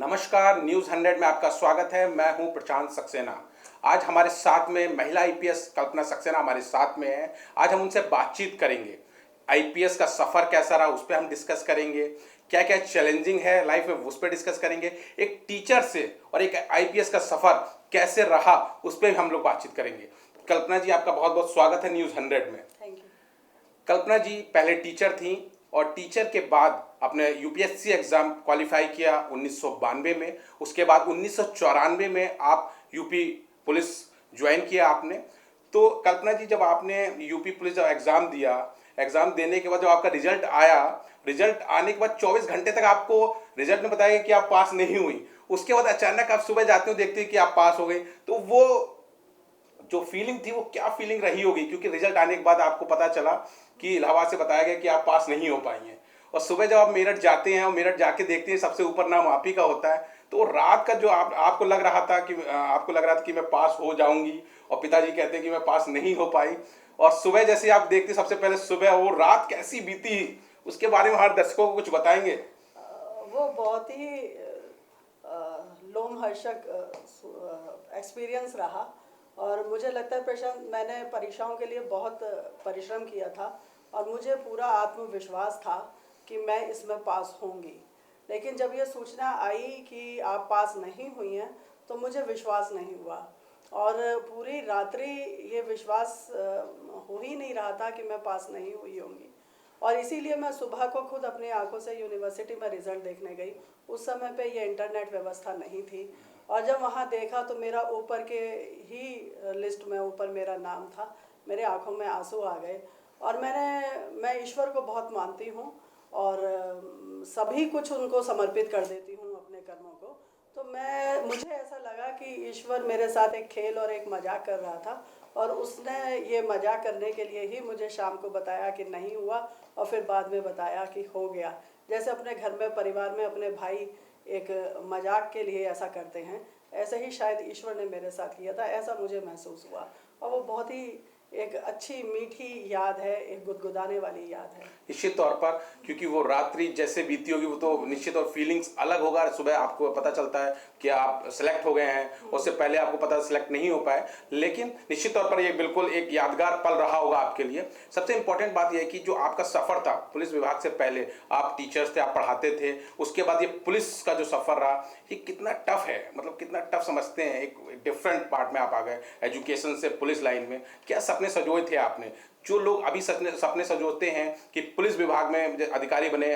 नमस्कार, न्यूज़ 100 में आपका स्वागत है। मैं हूं प्रशांत सक्सेना। आज हमारे साथ में महिला आईपीएस कल्पना सक्सेना हमारे साथ में है। आज हम उनसे बातचीत करेंगे। आईपीएस का सफ़र कैसा रहा उस पर हम डिस्कस करेंगे। क्या क्या चैलेंजिंग है लाइफ में उस पर डिस्कस करेंगे। एक टीचर से और एक आईपीएस का सफ़र कैसे रहा उस पर भी हम लोग बातचीत करेंगे। कल्पना जी, आपका बहुत बहुत स्वागत है न्यूज़ 100 में। Thank you. कल्पना जी पहले टीचर थी और टीचर के बाद आपने यूपीएससी एग्ज़ाम क्वालिफाई किया 1992 में। उसके बाद 1994 में आप यूपी पुलिस ज्वाइन किया आपने। तो कल्पना जी, जब आपने यूपी पुलिस जब एग्ज़ाम दिया, एग्ज़ाम देने के बाद जब आपका रिजल्ट आया, रिजल्ट आने के बाद 24 घंटे तक आपको रिजल्ट ने बताया कि आप पास नहीं हुई। उसके बाद अचानक आप सुबह जाते हो, देखते हैं कि आप पास हो गए। तो वो जो फीलिंग थी वो क्या फीलिंग रही होगी, क्योंकि रिजल्ट आने के बाद आपको पता चला कि इलाहाबाद से बताया गया कि आप पास नहीं हो पाई हैं। और सुबह जब आप मेरठ जाते हैं और मेरठ जाके देखते हैं सबसे ऊपर नाम आप ही का होता है, तो रात का जो आपको लग रहा था कि मैं पास हो जाऊंगी और पिताजी कहते हैं कि मैं पास नहीं हो पाई, और सुबह जैसे आप देखते सबसे पहले सुबह वो रात कैसी बीती, उसके बारे में हर दर्शकों को कुछ बताएंगे। वो बहुत ही लोमहर्षक एक्सपीरियंस रहा। और मुझे लगता है प्रशांत, मैंने परीक्षाओं के लिए बहुत परिश्रम किया था और मुझे पूरा आत्मविश्वास था कि मैं इसमें पास होंगी। लेकिन जब ये सूचना आई कि आप पास नहीं हुई हैं तो मुझे विश्वास नहीं हुआ और पूरी रात्रि ये विश्वास हो ही नहीं रहा था कि मैं पास नहीं हुई होंगी। और इसीलिए मैं सुबह को खुद अपनी आंखों से यूनिवर्सिटी में रिज़ल्ट देखने गई। उस समय पे ये इंटरनेट व्यवस्था नहीं थी और जब वहाँ देखा तो मेरा ऊपर के ही लिस्ट में ऊपर मेरा नाम था। मेरे आंखों में आंसू आ गए और मैं ईश्वर को बहुत मानती हूँ और सभी कुछ उनको समर्पित कर देती हूँ अपने कर्मों को। तो मुझे ऐसा लगा कि ईश्वर मेरे साथ एक खेल और एक मजाक कर रहा था और उसने ये मजाक करने के लिए ही मुझे शाम को बताया कि नहीं हुआ और फिर बाद में बताया कि हो गया। जैसे अपने घर में परिवार में अपने भाई एक मजाक के लिए ऐसा करते हैं, ऐसे ही शायद ईश्वर ने मेरे साथ किया था, ऐसा मुझे महसूस हुआ। और वो बहुत ही एक अच्छी मीठी याद है, एक गुदगुदाने वाली याद है। निश्चित तौर पर, क्योंकि वो रात्रि जैसे बीती होगी वो तो निश्चित और फीलिंग्स अलग होगा। सुबह आपको पता चलता है कि आप सेलेक्ट हो गए हैं, उससे पहले आपको पता सेलेक्ट नहीं हो पाए, लेकिन निश्चित तौर पर ये बिल्कुल एक यादगार पल रहा होगा आपके लिए। सबसे इंपॉर्टेंट बात यह है कि जो आपका सफ़र था पुलिस विभाग से पहले, आप टीचर्स थे, आप पढ़ाते थे, उसके बाद ये पुलिस का जो सफ़र रहा, ये कितना टफ है, मतलब कितना टफ समझते हैं। एक डिफरेंट पार्ट में आप आ गए, एजुकेशन से पुलिस लाइन में। क्या सपने सजोए थे आपने? जो लोग अभी सपने सजोते हैं कि पुलिस विभाग में अधिकारी बने,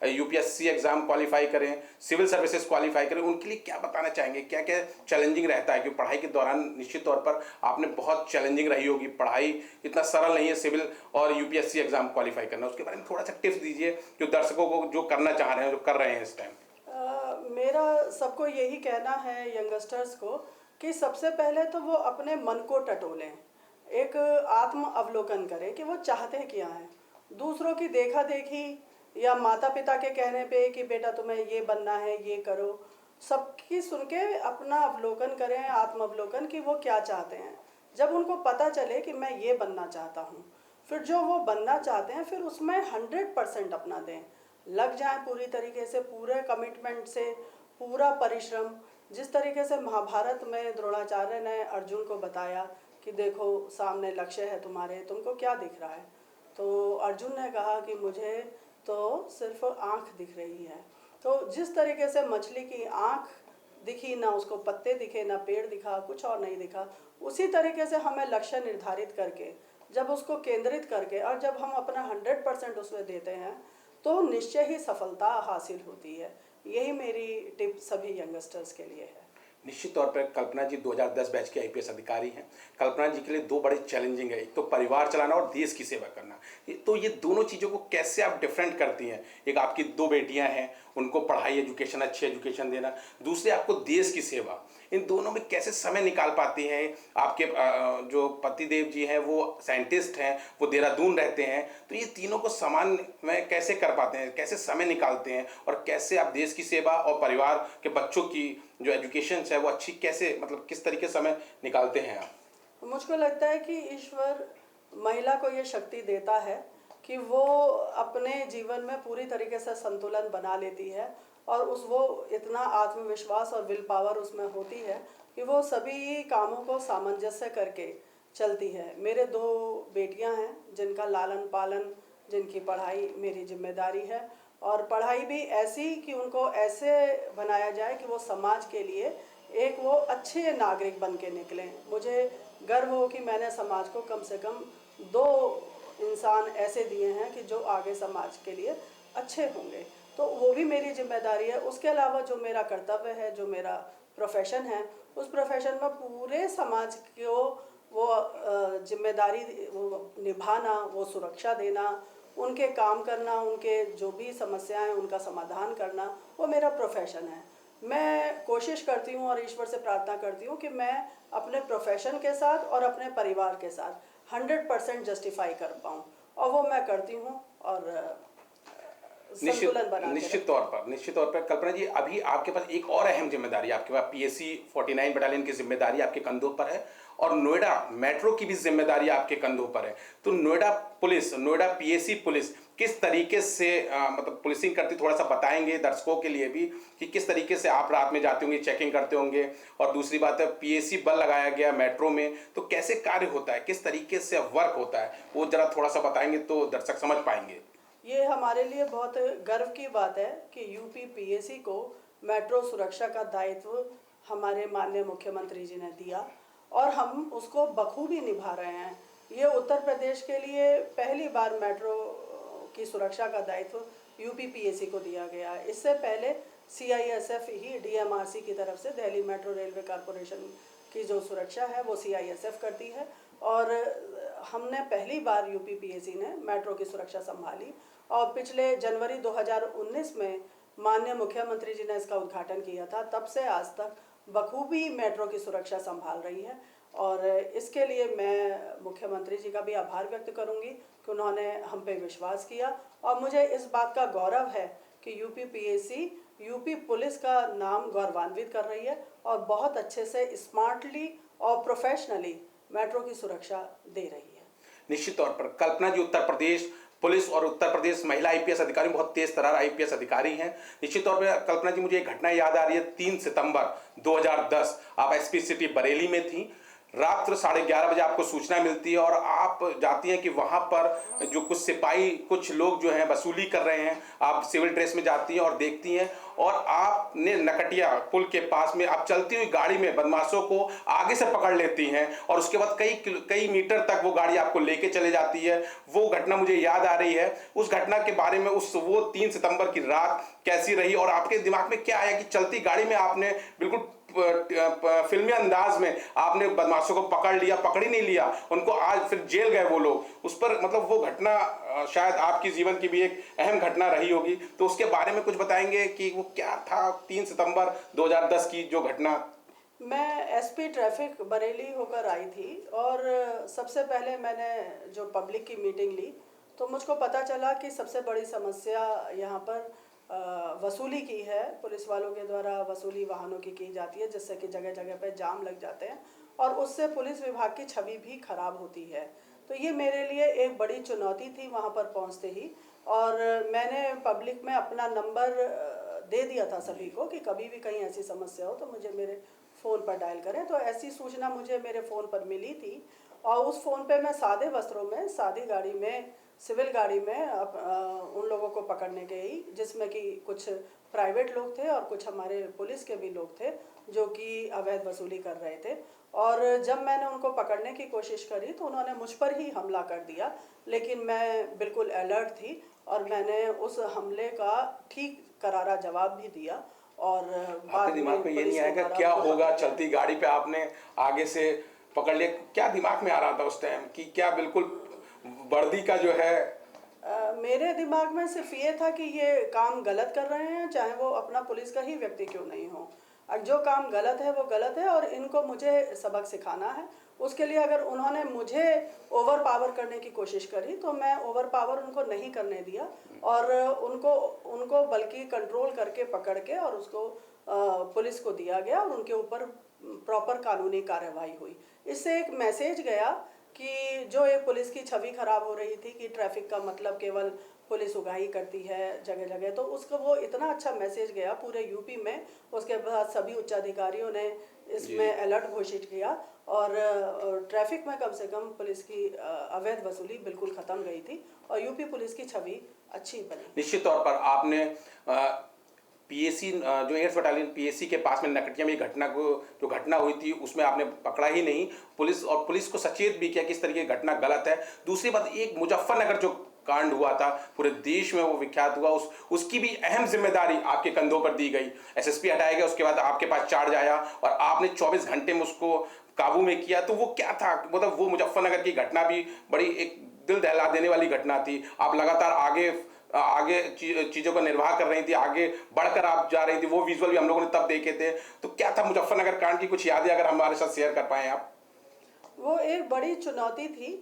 यूपीएससी एग्जाम क्वालिफाई करें, सिविल सर्विसेज क्वालिफाई करें, उनके लिए क्या बताना चाहेंगे? क्या क्या चैलेंजिंग रहता है? क्योंकि पढ़ाई के दौरान निश्चित तौर पर आपने बहुत चैलेंजिंग रही होगी। पढ़ाई इतना सरल नहीं है सिविल और यूपीएससी एग्जाम क्वालिफाई करना। उसके बारे में थोड़ा सा टिप्स दीजिए जो दर्शकों को जो करना चाह रहे हैं, जो कर रहे हैं इस टाइम। मेरा सबको यही कहना है यंगस्टर्स को कि सबसे पहले तो वो अपने मन को टटोलें, एक आत्म अवलोकन करें कि वो चाहते क्या हैं। दूसरों की देखा देखी या माता पिता के कहने पे कि बेटा तुम्हें ये बनना है, ये करो, सबकी सुन के अपना अवलोकन करें, आत्म अवलोकन कि वो क्या चाहते हैं। जब उनको पता चले कि मैं ये बनना चाहता हूँ, फिर जो वो बनना चाहते हैं फिर उसमें 100% अपना दें, लग जाएं पूरी तरीके से, पूरे कमिटमेंट से, पूरा परिश्रम। जिस तरीके से महाभारत में द्रोणाचार्य ने अर्जुन को बताया कि देखो सामने लक्ष्य है तुम्हारे, तुमको क्या दिख रहा है? तो अर्जुन ने कहा कि मुझे तो सिर्फ आँख दिख रही है। तो जिस तरीके से मछली की आँख दिखी, ना उसको पत्ते दिखे, ना पेड़ दिखा, कुछ और नहीं दिखा, उसी तरीके से हमें लक्ष्य निर्धारित करके, जब उसको केंद्रित करके और जब हम अपना 100% उसमें देते हैं तो निश्चय ही सफलता हासिल होती है। यही मेरी टिप सभी यंगस्टर्स के लिए है। निश्चित तौर पर कल्पना जी 2010 बैच के आईपीएस अधिकारी हैं। कल्पना जी के लिए दो बड़े चैलेंजिंग है, एक तो परिवार चलाना और देश की सेवा करना। तो ये दोनों चीज़ों को कैसे आप डिफरेंट करती हैं? एक आपकी दो बेटियां हैं, उनको पढ़ाई, एजुकेशन, अच्छी एजुकेशन देना, दूसरे आपको देश की सेवा। इन दोनों में कैसे समय निकाल पाती हैं? आपके जो पतिदेव जी हैं वो साइंटिस्ट हैं, वो देहरादून रहते हैं, तो ये तीनों को समान में कैसे कर पाते हैं? कैसे समय निकालते हैं और कैसे आप देश की सेवा और परिवार के बच्चों की जो एजुकेशन है वो अच्छी कैसे, मतलब किस तरीके समय निकालते हैं आप? मुझको लगता है कि ईश्वर महिला को ये शक्ति देता है कि वो अपने जीवन में पूरी तरीके से संतुलन बना लेती है और वो इतना आत्मविश्वास और विल पावर उसमें होती है कि वो सभी कामों को सामंजस्य करके चलती है। मेरे 2 बेटियां हैं जिनका लालन पालन, जिनकी पढ़ाई मेरी जिम्मेदारी है और पढ़ाई भी ऐसी कि उनको ऐसे बनाया जाए कि वो समाज के लिए एक वो अच्छे नागरिक बन के निकलें। मुझे गर्व हो कि मैंने समाज को कम से कम 2 इंसान ऐसे दिए हैं कि जो आगे समाज के लिए अच्छे होंगे, तो वो भी मेरी जिम्मेदारी है। उसके अलावा जो मेरा कर्तव्य है, जो मेरा प्रोफेशन है, उस प्रोफेशन में पूरे समाज को वो जिम्मेदारी वो निभाना, वो सुरक्षा देना, उनके काम करना, उनके जो भी समस्याएं उनका समाधान करना, वो मेरा प्रोफेशन है। मैं कोशिश करती हूँ और ईश्वर से प्रार्थना करती हूँ कि मैं अपने प्रोफेशन के साथ और अपने परिवार के साथ 100% जस्टिफाई कर पाऊँ, और वो मैं करती हूँ और संतुलन बना के निश्चित तौर पर कल्पना जी, अभी आपके पास एक और अहम जिम्मेदारी, आपके पास पीएसी 49 बटालियन की जिम्मेदारी आपके कंधों पर है और नोएडा मेट्रो की भी जिम्मेदारी आपके कंधों पर है। तो Noida police, Noida PAC police किस तरीके से मतलब पुलिसिंग करती, थोड़ा सा बताएंगे दर्शकों के लिए भी कि किस तरीके से आप रात में जाते होंगे, चेकिंग करते होंगे, और दूसरी बात है पीएसी बल लगाया गया मेट्रो में, तो कैसे कार्य होता है, किस तरीके से वर्क होता है, वो जरा थोड़ा सा बताएंगे तो दर्शक समझ पाएंगे। ये हमारे लिए बहुत गर्व की बात है कि यूपी पीएसी को मेट्रो सुरक्षा का दायित्व हमारे माननीय मुख्यमंत्री जी ने दिया और हम उसको बखूबी निभा रहे हैं। ये उत्तर प्रदेश के लिए पहली बार मेट्रो की सुरक्षा का दायित्व यूपी पीएसी को दिया गया है। इससे पहले सीआईएसएफ ही डीएमआरसी की तरफ से, दिल्ली मेट्रो रेलवे कॉरपोरेशन की जो सुरक्षा है वो सीआईएसएफ करती है, और हमने पहली बार यूपी पीएसी ने मेट्रो की सुरक्षा संभाली और पिछले जनवरी 2019 में माननीय मुख्यमंत्री जी ने इसका उद्घाटन किया था। तब से आज तक बखूबी मेट्रो की सुरक्षा संभाल रही है और इसके लिए मैं मुख्यमंत्री जी का भी आभार व्यक्त करूंगी कि उन्होंने हम पे विश्वास किया, और मुझे इस बात का गौरव है कि यूपी पीएसी यूपी पुलिस का नाम गौरवान्वित कर रही है और बहुत अच्छे से स्मार्टली और प्रोफेशनली मेट्रो की सुरक्षा दे रही है। निश्चित तौर पर कल्पना जी, उत्तर प्रदेश पुलिस और उत्तर प्रदेश महिला आईपीएस अधिकारी बहुत तेज तर्रार आईपीएस अधिकारी हैं। निश्चित तौर पर कल्पना जी, मुझे एक घटना याद आ रही है। 3 सितंबर 2010 आप एसपी सिटी बरेली में थी। रात्र 11:30 बजे आपको सूचना मिलती है और आप जाती हैं कि वहां पर जो कुछ सिपाही, कुछ लोग जो हैं वसूली कर रहे हैं। आप सिविल ड्रेस में जाती हैं और देखती हैं, और आपने नकटिया पुल के पास में आप चलती हुई गाड़ी में बदमाशों को आगे से पकड़ लेती हैं और उसके बाद कई मीटर तक वो गाड़ी आपको लेके चले जाती है। वो घटना मुझे याद आ रही है। उस घटना के बारे में, वो 3 सितंबर की रात कैसी रही और आपके दिमाग में क्या आया कि चलती गाड़ी में आपने बिल्कुल फिल्मी अंदाज में आपने बदमाशों को पकड़ लिया, पकड़ ही नहीं लिया उनको, आज फिर जेल गए वो लोग। उस पर मतलब वो घटना शायद आपकी जीवन की भी एक अहम घटना रही होगी, तो उसके बारे में कुछ बताएंगे कि वो क्या था 3 सितंबर 2010 की जो घटना। मैं एसपी ट्रैफिक बरेली होकर आई थी और सबसे पहले मैंने जो पब्लिक की मीटिंग ली तो मुझको पता चला कि सबसे बड़ी समस्या यहाँ पर वसूली की है। पुलिस वालों के द्वारा वसूली वाहनों की जाती है, जिससे कि जगह जगह पर जाम लग जाते हैं और उससे पुलिस विभाग की छवि भी खराब होती है। तो ये मेरे लिए एक बड़ी चुनौती थी वहाँ पर पहुँचते ही, और मैंने पब्लिक में अपना नंबर दे दिया था सभी को कि कभी भी कहीं ऐसी समस्या हो तो मुझे मेरे फ़ोन पर डायल करें। तो ऐसी सूचना मुझे मेरे फ़ोन पर मिली थी और उस फ़ोन पे मैं सादे वस्त्रों में, सादी गाड़ी में, सिविल गाड़ी में उन लोगों को पकड़ने गई, जिसमें कि कुछ प्राइवेट लोग थे और कुछ हमारे पुलिस के भी लोग थे जो कि अवैध वसूली कर रहे थे। और जब मैंने उनको पकड़ने की कोशिश करी तो उन्होंने मुझ पर ही हमला कर दिया, लेकिन मैं बिल्कुल अलर्ट थी और मैंने उस हमले का ठीक करारा जवाब भी दिया। और आपके दिमाग में ये नहीं आएगा क्या होगा, चलती गाड़ी पे आपने आगे से पकड़ लिया, क्या दिमाग में आ रहा था उस टाइम कि क्या बिल्कुल वर्दी का जो है? मेरे दिमाग में सिर्फ ये था कि ये काम गलत कर रहे हैं, चाहे वो अपना पुलिस का ही व्यक्ति क्यों नहीं हो। जो काम गलत है वो गलत है और इनको मुझे सबक सिखाना है। उसके लिए अगर उन्होंने मुझे ओवर पावर करने की कोशिश करी तो मैं ओवर पावर उनको नहीं करने दिया और उनको बल्कि कंट्रोल करके पकड़ के और उसको पुलिस को दिया गया और उनके ऊपर प्रॉपर कानूनी कार्रवाई हुई। इससे एक मैसेज गया कि जो एक पुलिस की छवि खराब हो रही थी कि ट्रैफिक का मतलब केवल पुलिस उगाही करती है जगह जगह, तो उसका वो इतना अच्छा मैसेज गया पूरे यूपी में। उसके बाद सभी उच्चाधिकारियों ने इसमें अलर्ट घोषित किया और ट्रैफिक में कम से कम पुलिस की अवैध वसूली बिल्कुल ख़त्म गई थी और यूपी पुलिस की छवि अच्छी बनी। निश्चित तौर पर आपने पीएसी जो एयर्स बटालियन पीएसी के पास में नकटिया में घटना को जो घटना हुई थी उसमें आपने पकड़ा ही नहीं, पुलिस को सचेत भी किया कि इस तरह की घटना गलत है। दूसरी बात, एक मुजफ्फरनगर जो कांड हुआ था पूरे देश में वो विख्यात हुआ, उसकी भी अहम जिम्मेदारी आपके कंधों पर दी गई। एसएसपी हटाया गया, उसके बाद आपके पास चार्ज आया और आपने 24 घंटे में उसको काबू में किया। तो वो क्या था, मतलब वो मुजफ्फरनगर की घटना भी बड़ी एक दिल दहला देने वाली घटना थी। आप लगातार आगे आगे चीजों का निर्वाह कर रही थी, आगे बढ़कर आप जा रही थी, वो विजुअल भी हम लोगों ने तब देखे थे। तो क्या था मुजफ्फरनगर कांड की कुछ यादें अगर हमारे साथ शेयर कर पाए आप? वो एक बड़ी चुनौती थी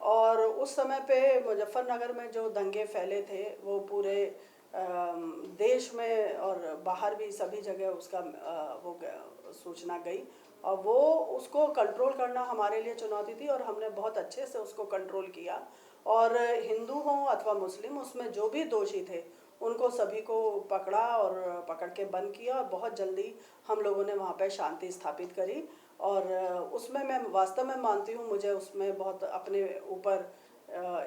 और उस समय पे मुजफ्फरनगर में जो दंगे फैले थे वो पूरे देश में और बाहर भी सभी जगह उसका सूचना गई और वो उसको कंट्रोल करना हमारे लिए चुनौती थी और हमने बहुत अच्छे से उसको कंट्रोल किया। और हिंदू हों अथवा मुस्लिम, उसमें जो भी दोषी थे उनको सभी को पकड़ा और पकड़ के बंद किया और बहुत जल्दी हम लोगों ने वहाँ पे शांति स्थापित करी। और उसमें मैं वास्तव में मानती हूँ, मुझे उसमें बहुत अपने ऊपर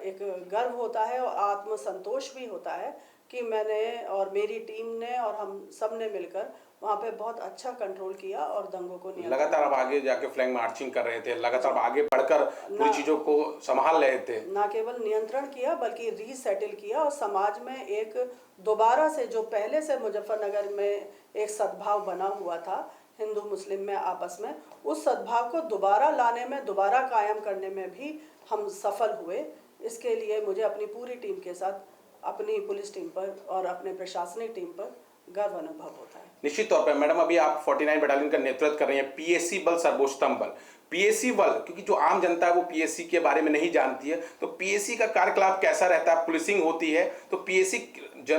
एक गर्व होता है और आत्मसंतोष भी होता है कि मैंने और मेरी टीम ने और हम सब ने मिलकर वहाँ पे बहुत अच्छा कंट्रोल किया और दंगों को लगातार आप आगे जाके फ्लैग मार्चिंग कर रहे थे, लगातार आगे बढ़कर पूरी चीजों को संभाल रहे थे। ना केवल नियंत्रण किया बल्कि रीसेटल किया और समाज में एक दोबारा से जो पहले से मुजफ्फरनगर में एक सद्भाव बना हुआ था हिंदू मुस्लिम में आपस में, उस सद्भाव को दोबारा लाने में, दोबारा कायम करने में भी हम सफल हुए। इसके लिए मुझे अपनी पूरी टीम के साथ, अपनी पुलिस टीम पर और अपने प्रशासनिक टीम पर गर्व अनुभव होता है। निश्चित तौर पर मैडम, अभी आप 49 बटालियन का नेतृत्व कर रही हैं, पीएसी बल सर्वोत्तम बल, पीएसी बल, क्योंकि जो आम जनता है वो पीएसी के बारे में नहीं जानती है, तो पीएसी का कार्यकलाप कैसा रहता है? पुलिसिंग होती है तो पीएसी जो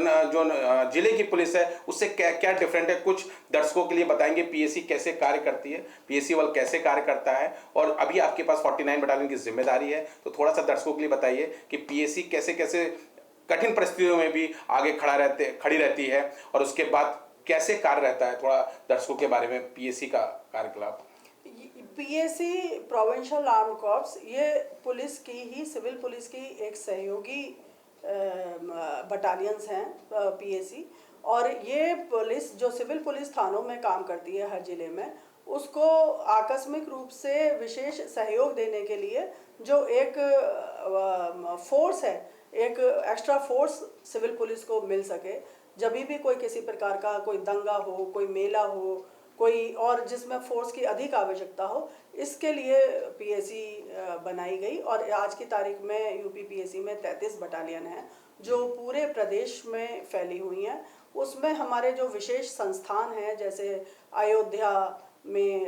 जिले की पुलिस है उससे क्या क्या डिफरेंट है? कुछ दर्शकों के लिए बताएंगे पीएसी कैसे कार्य करती है, पीएसी बल कैसे कार्य करता है, और अभी आपके पास 49 बटालियन की जिम्मेदारी है, तो थोड़ा सा दर्शकों के लिए बताइए कि पीएसी कैसे कैसे कठिन परिस्थितियों में भी आगे खड़ी रहती है और उसके बाद कैसे कार्य रहता है। थोड़ा दर्शकों के बारे में पीएसी का कार्यकलाप। पीएसी प्रोविंशियल आर्म्ड कॉर्प्स ये पुलिस की ही, सिविल पुलिस की एक सहयोगी बटालियंस हैं पीएसी, और ये पुलिस जो सिविल पुलिस थानों में काम करती है हर जिले में, उसको आकस्मिक रूप से विशेष सहयोग देने के लिए जो एक फोर्स है, एक एक्स्ट्रा फोर्स सिविल पुलिस को मिल सके, जब भी कोई किसी प्रकार का कोई दंगा हो, कोई मेला हो, कोई और जिसमें फोर्स की अधिक आवश्यकता हो, इसके लिए पीएसी बनाई गई। और आज की तारीख में यूपी पीएसी में 33 बटालियन हैं जो पूरे प्रदेश में फैली हुई हैं। उसमें हमारे जो विशेष संस्थान हैं, जैसे अयोध्या में,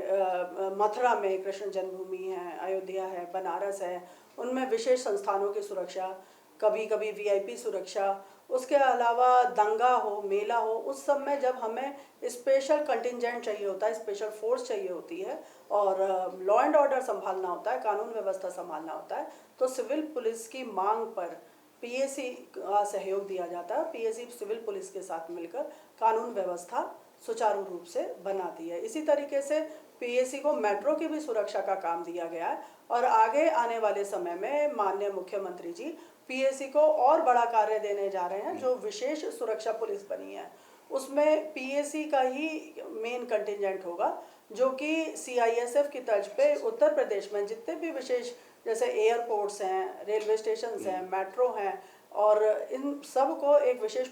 मथुरा में कृष्ण जन्मभूमि है, अयोध्या है, बनारस है, उनमें विशेष संस्थानों की सुरक्षा, कभी कभी वीआईपी सुरक्षा, उसके अलावा दंगा हो, मेला हो, उस सब में जब हमें स्पेशल कंटिंजेंट चाहिए होता है, स्पेशल फोर्स चाहिए होती है और लॉ एंड ऑर्डर संभालना होता है, कानून व्यवस्था संभालना होता है, तो सिविल पुलिस की मांग पर पीएसी का सहयोग दिया जाता है। पीएसी सिविल पुलिस के साथ मिलकर कानून व्यवस्था सुचारू रूप से बनाती है। इसी तरीके से पीएसी को मेट्रो की भी सुरक्षा का काम दिया गया है और आगे आने वाले समय में माननीय मुख्यमंत्री जी पीएसी को और बड़ा कार्य देने जा रहे हैं। जो विशेष सुरक्षा पुलिस बनी है उसमें पीएसी का ही मेन कंटिंजेंट होगा, जो कि सीआईएसएफ की तर्ज पे उत्तर प्रदेश में जितने भी विशेष, जैसे एयरपोर्ट्स हैं, रेलवे स्टेशन हैं, मेट्रो हैं, और इन सब को एक विशेष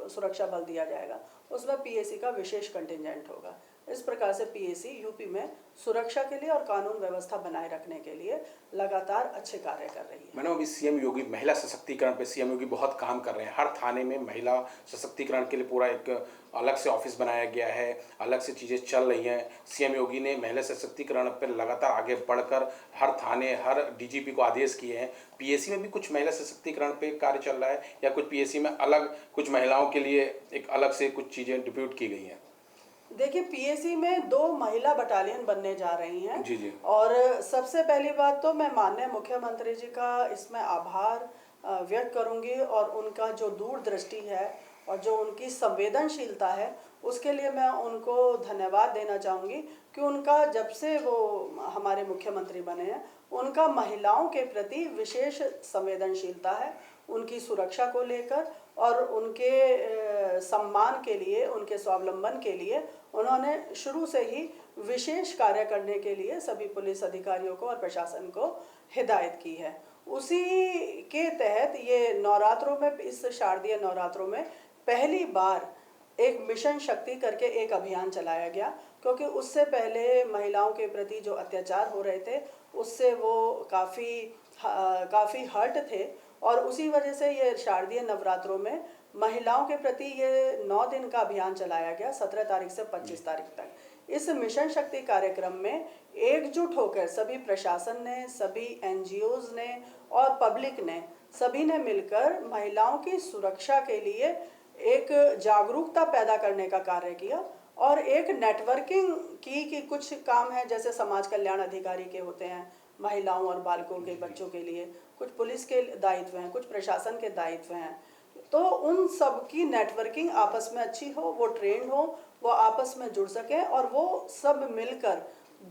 सुरक्षा बल दिया जाएगा, उसमें पीएसी का विशेष कंटिंजेंट होगा। इस प्रकार से पीएसी यूपी में सुरक्षा के लिए और कानून व्यवस्था बनाए रखने के लिए लगातार अच्छे कार्य कर रही है। मैडम, अभी सीएम योगी महिला सशक्तिकरण पे सीएम योगी बहुत काम कर रहे हैं। हर थाने में महिला सशक्तिकरण के लिए पूरा एक अलग से ऑफिस बनाया गया है, अलग से चीज़ें चल रही हैं। सीएम योगी ने महिला सशक्तिकरण पर लगातार आगे बढ़कर हर थाने, हर डीजीपी को आदेश किए हैं। पीएसी में भी कुछ महिला सशक्तिकरण पे कार्य चल रहा है या कुछ पीएसी में अलग कुछ महिलाओं के लिए एक अलग से कुछ चीज़ें डिप्यूट की गई हैं? देखिए, पीएसी में 2 महिला बटालियन बनने जा रही हैं। जी, जी। और सबसे पहली बात तो मैं माननीय मुख्यमंत्री जी का इसमें आभार व्यक्त करूंगी, और उनका जो दूरदृष्टि है और जो उनकी संवेदनशीलता है, उसके लिए मैं उनको धन्यवाद देना चाहूँगी कि उनका जब से वो हमारे मुख्यमंत्री बने हैं, उनका महिलाओं के प्रति विशेष संवेदनशीलता है, उनकी सुरक्षा को लेकर और उनके सम्मान के लिए, उनके स्वावलंबन के लिए उन्होंने शुरू से ही विशेष कार्य करने के लिए सभी पुलिस अधिकारियों को और प्रशासन को हिदायत की है। उसी के तहत ये नवरात्रों में, इस शारदीय नवरात्रों में पहली बार एक मिशन शक्ति करके एक अभियान चलाया गया, क्योंकि उससे पहले महिलाओं के प्रति जो अत्याचार हो रहे थे उससे वो काफ़ी हर्ट थे, और उसी वजह से ये शारदीय नवरात्रों में महिलाओं के प्रति ये 9 दिन का अभियान चलाया गया, 17 तारीख से 25 तारीख तक। इस मिशन शक्ति कार्यक्रम में एकजुट होकर सभी प्रशासन ने, सभी एनजीओज ने और पब्लिक ने, सभी ने मिलकर महिलाओं की सुरक्षा के लिए एक जागरूकता पैदा करने का कार्य किया, और एक नेटवर्किंग की कि कुछ काम है जैसे समाज कल्याण अधिकारी के होते हैं महिलाओं और बालकों के बच्चों के लिए, कुछ पुलिस के दायित्व हैं, कुछ प्रशासन के दायित्व हैं, तो उन सब की नेटवर्किंग आपस में अच्छी हो, वो ट्रेंड हो, वो आपस में जुड़ सकें और वो सब मिलकर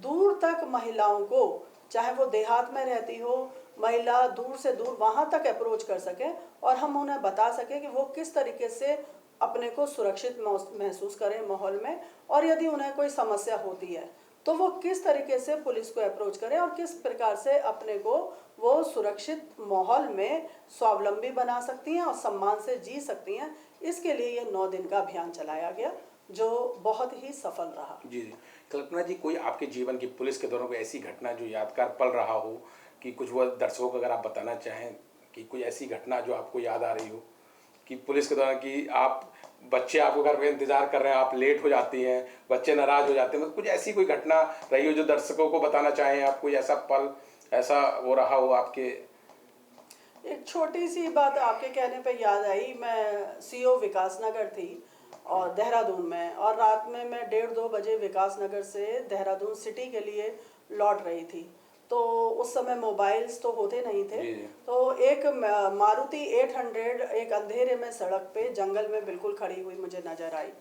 दूर तक महिलाओं को, चाहे वो देहात में रहती हो महिला, दूर से दूर वहाँ तक अप्रोच कर सकें और हम उन्हें बता सकें कि वो किस तरीके से अपने को सुरक्षित महसूस करें माहौल में, और यदि उन्हें कोई समस्या होती है तो वो किस तरीके से पुलिस को अप्रोच करें और किस प्रकार से अपने को वो सुरक्षित माहौल में स्वावलंबी बना सकती हैं और सम्मान से जी सकती हैं। इसके लिए ये 9 दिन का अभियान चलाया गया, जो बहुत ही सफल रहा। जी, जी। कल्पना जी, कोई आपके जीवन की पुलिस के दौरान कोई ऐसी घटना जो यादगार पल रहा हो, कि कुछ वो दर्शकों को अगर आप बताना चाहें कि कोई ऐसी घटना जो आपको याद आ रही हो कि पुलिस के दौरान, कि आप बच्चे आपको घर पे इंतजार कर रहे हैं, आप लेट हो जाती हैं, बच्चे नाराज हो जाते हैं, मतलब कुछ ऐसी कोई घटना रही हो जो दर्शकों को बताना चाहें आप, कोई ऐसा पल, ऐसा वो रहा हो आपके? एक छोटी सी बात आपके कहने पे याद आई। मैं सीओ विकास नगर थी और देहरादून में, और रात में मैं 1:30-2 बजे विकास नगर से देहरादून सिटी के लिए लौट रही थी। तो उस समय मोबाइल्स तो होते नहीं थे। जी, जी। तो एक मारुति 800 एक अंधेरे में सड़क पे जंगल में बिल्कुल खड़ी हुई मुझे नज़र आई।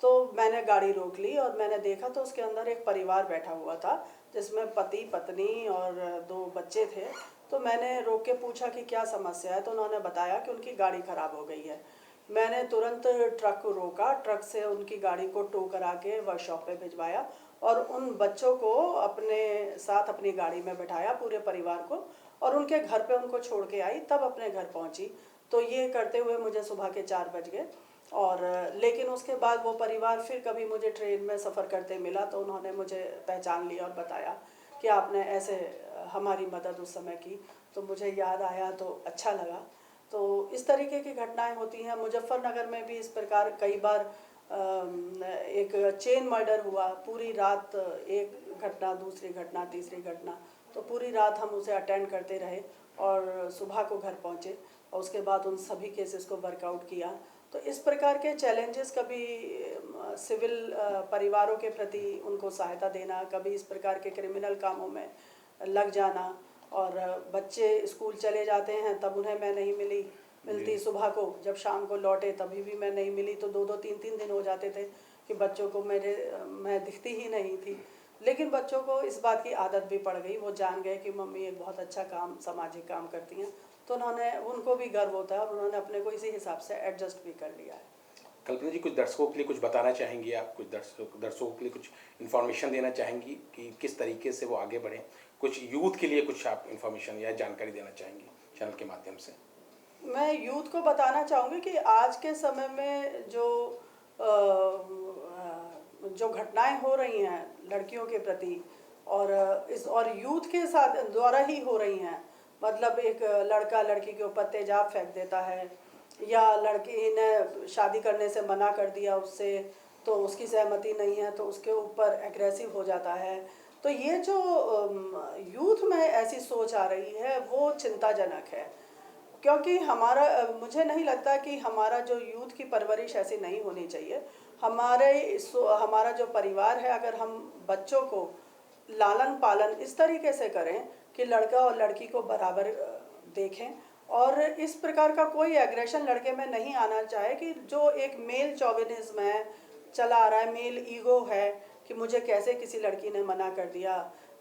तो मैंने गाड़ी रोक ली और मैंने देखा तो उसके अंदर एक परिवार बैठा हुआ था, जिसमें पति पत्नी और 2 बच्चे थे। तो मैंने रोक के पूछा कि क्या समस्या है, तो उन्होंने बताया कि उनकी गाड़ी ख़राब हो गई है। मैंने तुरंत ट्रक को रोका, ट्रक से उनकी गाड़ी को टो करा के वर्कशॉप पे भिजवाया और उन बच्चों को अपने साथ अपनी गाड़ी में बिठाया, पूरे परिवार को, और उनके घर पे उनको छोड़ के आई, तब अपने घर पहुंची। तो ये करते हुए मुझे सुबह के 4 बज गए। और लेकिन उसके बाद वो परिवार फिर कभी मुझे ट्रेन में सफ़र करते मिला, तो उन्होंने मुझे पहचान लिया और बताया कि आपने ऐसे हमारी मदद उस समय की। तो मुझे याद आया तो अच्छा लगा। तो इस तरीके की घटनाएं होती हैं। मुजफ्फरनगर में भी इस प्रकार कई बार एक चेन मर्डर हुआ, पूरी रात एक घटना, दूसरी घटना, तीसरी घटना, तो पूरी रात हम उसे अटेंड करते रहे और सुबह को घर पहुँचे और उसके बाद उन सभी केसेस को वर्कआउट किया। तो इस प्रकार के चैलेंजेस, कभी सिविल परिवारों के प्रति उनको सहायता देना, कभी इस प्रकार के क्रिमिनल कामों में लग जाना, और बच्चे स्कूल चले जाते हैं तब उन्हें मैं नहीं मिलती, सुबह को जब शाम को लौटे तभी भी मैं नहीं मिली, तो 2-2 3-3 दिन हो जाते थे कि बच्चों को मैं दिखती ही नहीं थी। लेकिन बच्चों को इस बात की आदत भी पड़ गई, वो जान गए कि मम्मी एक बहुत अच्छा काम, सामाजिक काम करती हैं, तो उनको भी गर्व होता है और उन्होंने अपने को इसी हिसाब से एडजस्ट भी कर लिया है। कल्पना जी, कुछ दर्शकों के लिए कुछ बताना चाहेंगी आप? कुछ दर्शकों के लिए कुछ इन्फॉर्मेशन देना चाहेंगी कि किस तरीके से वो आगे बढ़ें? कुछ यूथ के लिए कुछ आप इन्फॉर्मेशन या जानकारी देना चाहेंगी चैनल के माध्यम से? मैं यूथ को बताना चाहूँगी कि आज के समय में जो घटनाएं हो रही हैं लड़कियों के प्रति, और यूथ के साथ द्वारा ही हो रही हैं, मतलब एक लड़का लड़की के ऊपर तेजाब फेंक देता है, या लड़की ने शादी करने से मना कर दिया उससे, तो उसकी सहमति नहीं है तो उसके ऊपर एग्रेसिव हो जाता है। तो ये जो यूथ में ऐसी सोच आ रही है वो चिंताजनक है। क्योंकि हमारा मुझे नहीं लगता कि हमारा जो यूथ की परवरिश ऐसी नहीं होनी चाहिए। हमारा जो परिवार है, अगर हम बच्चों को लालन पालन इस तरीके से करें कि लड़का और लड़की को बराबर देखें, और इस प्रकार का कोई एग्रेशन लड़के में नहीं आना चाहे कि जो एक मेल चौविनिज्म है चला आ रहा है, मेल ईगो है कि मुझे कैसे किसी लड़की ने मना कर दिया,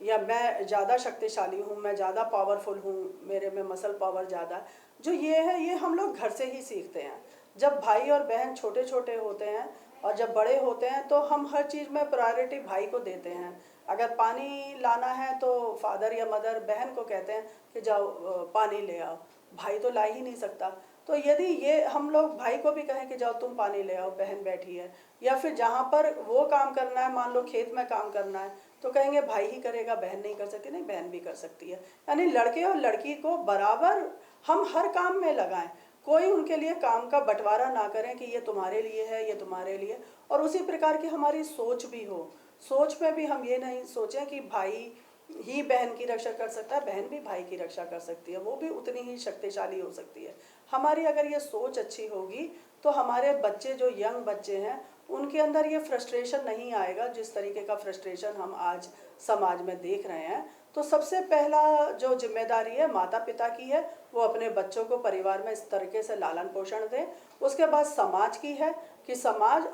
या मैं ज़्यादा शक्तिशाली हूँ, मैं ज़्यादा पावरफुल हूँ, मेरे में मसल पावर ज़्यादा। जो ये है, ये हम लोग घर से ही सीखते हैं। जब भाई और बहन छोटे छोटे होते हैं और जब बड़े होते हैं तो हम हर चीज़ में प्रायोरिटी भाई को देते हैं। अगर पानी लाना है तो फादर या मदर बहन को कहते हैं कि जाओ पानी ले आओ, भाई तो ला ही नहीं सकता। तो यदि ये हम लोग भाई को भी कहें कि जाओ तुम पानी ले आओ, बहन बैठी है, या फिर जहाँ पर वो काम करना है, मान लो खेत में काम करना है, तो कहेंगे भाई ही करेगा, बहन नहीं कर सकती। नहीं, बहन भी कर सकती है। यानी लड़के और लड़की को बराबर हम हर काम में लगाएं, कोई उनके लिए काम का बंटवारा ना करें कि ये तुम्हारे लिए है, ये तुम्हारे लिए। और उसी प्रकार की हमारी सोच भी हो, सोच में भी हम ये नहीं सोचें कि भाई ही बहन की रक्षा कर सकता है, बहन भी भाई की रक्षा कर सकती है, वो भी उतनी ही शक्तिशाली हो सकती है। हमारी अगर ये सोच अच्छी होगी तो हमारे बच्चे, जो यंग बच्चे हैं, उनके अंदर ये फ्रस्ट्रेशन नहीं आएगा जिस तरीके का फ्रस्ट्रेशन हम आज समाज में देख रहे हैं। तो सबसे पहला जो जिम्मेदारी है माता पिता की है, वो अपने बच्चों को परिवार में इस तरीके से लालन पोषण दें। उसके बाद समाज की है कि समाज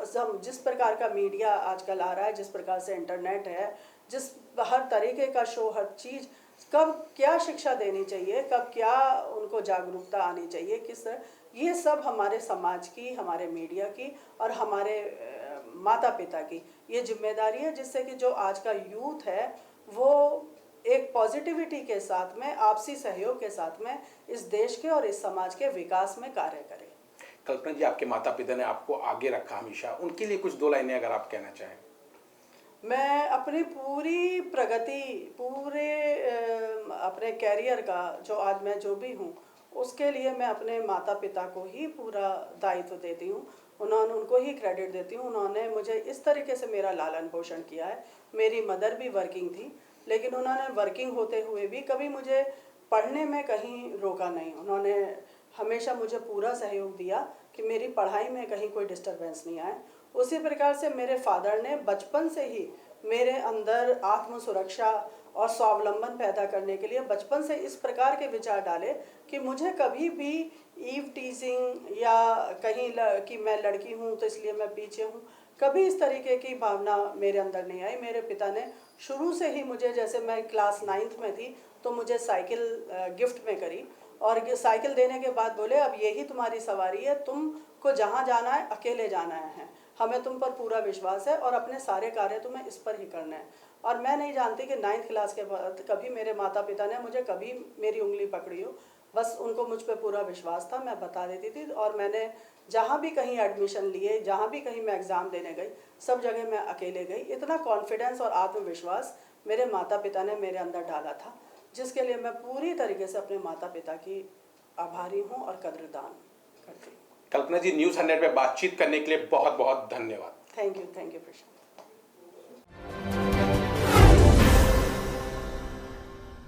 जिस प्रकार का मीडिया आजकल आ रहा है, जिस प्रकार से इंटरनेट है, जिस हर तरीके का शो, हर चीज़, कब क्या शिक्षा देनी चाहिए, कब क्या उनको जागरूकता आनी चाहिए, किस ये सब हमारे समाज की, हमारे मीडिया की और हमारे माता पिता की ये जिम्मेदारी है, जिससे कि जो आज का यूथ है वो एक पॉजिटिविटी के साथ में, आपसी सहयोग के साथ में इस देश के और इस समाज के विकास में कार्य करे। कल्पना जी, आपके माता पिता ने आपको आगे रखा हमेशा, उनके लिए कुछ 2 लाइनें अगर आप कहना चाहें। मैं अपनी पूरी प्रगति, पूरे अपने कैरियर का, जो आज मैं जो भी हूँ, उसके लिए मैं अपने माता पिता को ही पूरा दायित्व देती हूँ। उनको ही क्रेडिट देती हूँ। उन्होंने मुझे इस तरीके से मेरा लालन पोषण किया है। मेरी मदर भी वर्किंग थी, लेकिन उन्होंने वर्किंग होते हुए भी कभी मुझे पढ़ने में कहीं रोका नहीं। उन्होंने हमेशा मुझे पूरा सहयोग दिया कि मेरी पढ़ाई में कहीं कोई डिस्टरबेंस नहीं आए। उसी प्रकार से मेरे फादर ने बचपन से ही मेरे अंदर आत्म सुरक्षा और स्वावलंबन पैदा करने के लिए बचपन से इस प्रकार के विचार डाले कि मुझे कभी भी ईव टीजिंग या कहीं कि मैं लड़की हूँ तो इसलिए मैं पीछे हूँ, कभी इस तरीके की भावना मेरे अंदर नहीं आई। मेरे पिता ने शुरू से ही मुझे, जैसे मैं क्लास 9th में थी तो मुझे साइकिल गिफ्ट में करी, और साइकिल देने के बाद बोले अब यही तुम्हारी सवारी है, तुमको जहाँ जाना है अकेले जाना है, हमें तुम पर पूरा विश्वास है और अपने सारे कार्य तुम्हें इस पर ही करना है। और मैं नहीं जानती कि 9th क्लास के बाद कभी मेरे माता पिता ने मुझे कभी मेरी उंगली पकड़ी हो। बस उनको मुझ पर पूरा विश्वास था, मैं बता देती थी। और मैंने जहाँ भी कहीं एडमिशन लिए, जहाँ भी कहीं मैं एग्ज़ाम देने गई, सब जगह मैं अकेले गई। इतना कॉन्फिडेंस और आत्मविश्वास मेरे माता पिता ने मेरे अंदर डाला था, जिसके लिए मैं पूरी तरीके से अपने माता पिता की आभारी हूँ और कद्रदान करती हूँ। कल्पना जी, न्यूज़ 100 पे बातचीत करने के लिए बहुत बहुत धन्यवाद। Thank you Prashant.